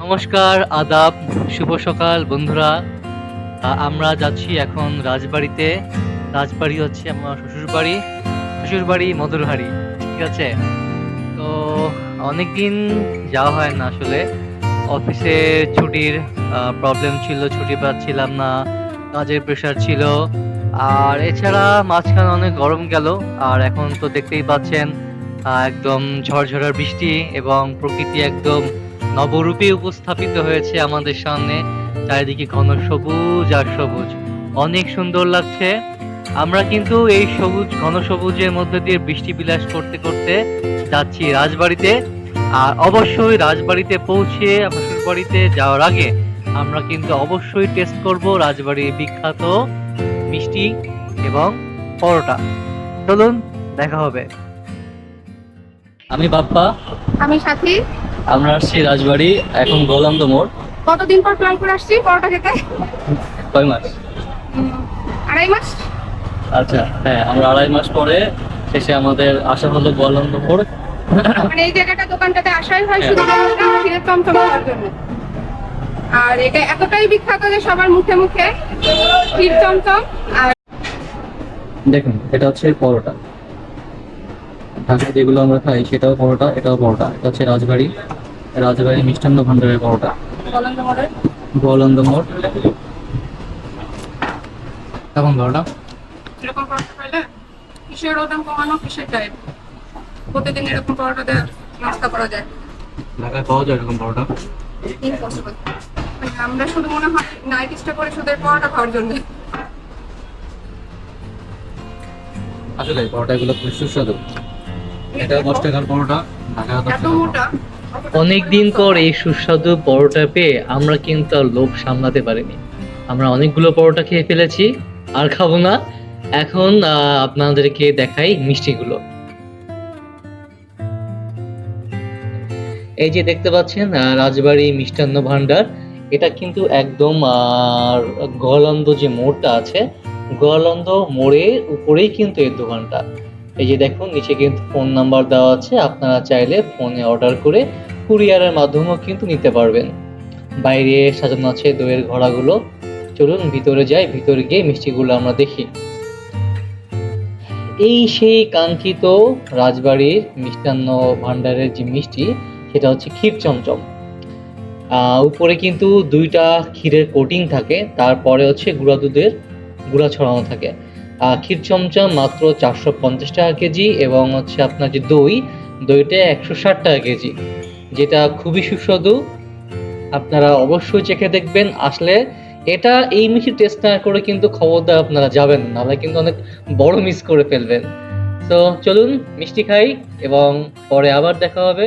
নমস্কার, আদাব, শুভ সকাল বন্ধুরা। আমরা যাচ্ছি এখন রাজবাড়িতে। রাজবাড়ি হচ্ছে আমার শ্বশুরবাড়ি। শ্বশুরবাড়ি মধুরহারি, ঠিক আছে? তো অনেকদিন যাওয়া হয় না আসলে। অফিসে ছুটির প্রবলেম ছিল, ছুটি পাচ্ছিলাম না, কাজের প্রেশার ছিল। আর এছাড়া মাঝখানে অনেক গরম গেল। আর এখন তো দেখতেই পাচ্ছেন একদম ঝড়ঝড়ার বৃষ্টি এবং প্রকৃতি একদম নবরূপে উপস্থাপিত হয়েছে আমাদের সামনে। চারিদিকে ঘন সবুজ আর সবুজ, অনেক সুন্দর লাগছে। আমরা কিন্তু এই সবুজ ঘন সবুজের মধ্যে দিয়ে বৃষ্টি বিলাস করতে করতে যাচ্ছি রাজবাড়িতে। আর অবশ্যই রাজবাড়িতে পৌঁছে আমার শ্বশুরবাড়িতে যাওয়ার আগে আমরা কিন্তু অবশ্যই টেস্ট করব রাজবাড়ির বিখ্যাত মিষ্টি এবং পরোটা। চলুন, দেখা হবে। আমি বাপ্পা, আমি সাথী। আমরা আসছি রাজবাড়ি, এখন গোলান্দ মোড়। কতদিন পর প্ল্যান করে আসছি পরোটা খেতে? কয় মাস? 2.5 মাস। আচ্ছা, হ্যাঁ, আমরা 2.5 মাস পরে শেষে আমাদের আসা হলো গোয়ালন্দ মোড়। মানে এই জায়গাটা দোকানটাতে আসাই হয় শুধু ক্ষীরের চমচম খাওয়ার জন্য। আর এটা এতটাই বিখ্যাত যে সবার মুখে মুখে ক্ষীর চমচম। আর দেখুন, এটা হচ্ছে পরোটা। ঢাকায় যেগুলো আমরা খাই সেটাও পরোটা, এটাও পরোটা। এটা হচ্ছে রাজবাড়ি, রাজবাড়ি মিষ্টান্ন ভান্ডারের পরোটা। গোয়ালন্দ মোড়ের গোয়ালন্দ মোড়। কেমন পরোটা? এরকম পরোটা পাইলে কিসের ওজন কমানো, কিসের ডায়েট, প্রতিদিন এরকম পরোটাতে নাস্তা করা যায়। ঢাকায় পাওয়া যায় এরকম পরোটা? ইম্পসিবল। মানে আমরা শুধু মনে হয় নাইট স্টে করে শুধু পরোটা খাওয়ার জন্য। আসলে পরোটাগুলো খুব সুস্বাদু। এটা 10 টাকার পরোটা, ঢাকা 10 এত টাকা। মোটা। অনেকদিন পর এই সুস্বাদু পরোটা পেয়ে আমরা কিন্তু আর লোভ সামলাতে পারিনি। আমরা অনেকগুলো পরোটা খেয়ে ফেলেছি, আর খাবো না। এখন আপনাদেরকে দেখাই মিষ্টিগুলো। এই যে দেখতে পাচ্ছেন রাজবাড়ি মিষ্টান্ন ভান্ডার। এটা কিন্তু একদম গোয়ালন্দ যে মোড়টা আছে, গোয়ালন্দ মোড়ের উপরেই কিন্তু এই দোকানটা। এই যে দেখুন, নিচে কিন্তু ফোন নাম্বার দেওয়া আছে, আপনারা চাইলে ফোনে অর্ডার করে কুরিয়ারের মাধ্যমেও কিন্তু নিতে পারবেন। বাইরে সাজানো আছে দইয়ের ঘড়াগুলো। চলুন ভিতরে যাই, ভিতরে গিয়ে মিষ্টিগুলো আমরা দেখি। এই সেই কাঙ্ক্ষিত রাজবাড়ির মিষ্টান্ন ভান্ডারের যে মিষ্টি, সেটা হচ্ছে ক্ষীর চমচম। উপরে কিন্তু 2টা ক্ষীরের কোটিং থাকে, তারপরে হচ্ছে গুঁড়া দুধের গুঁড়া ছড়ানো থাকে। ক্ষীর চমচম মাত্র 450 টাকা কেজি, এবং হচ্ছে আপনার যে দইটা 160 টাকা কেজি, যেটা খুবই সুস্বাদু। আপনারা অবশ্যই চেখে দেখবেন আসলে। এটা এই মিষ্টি টেস্ট না করে কিন্তু খবরদার আপনারা যাবেন না, নাহলে কিন্তু অনেক বড় মিস করে ফেলবেন। তো চলুন মিষ্টি খাই এবং পরে আবার দেখা হবে।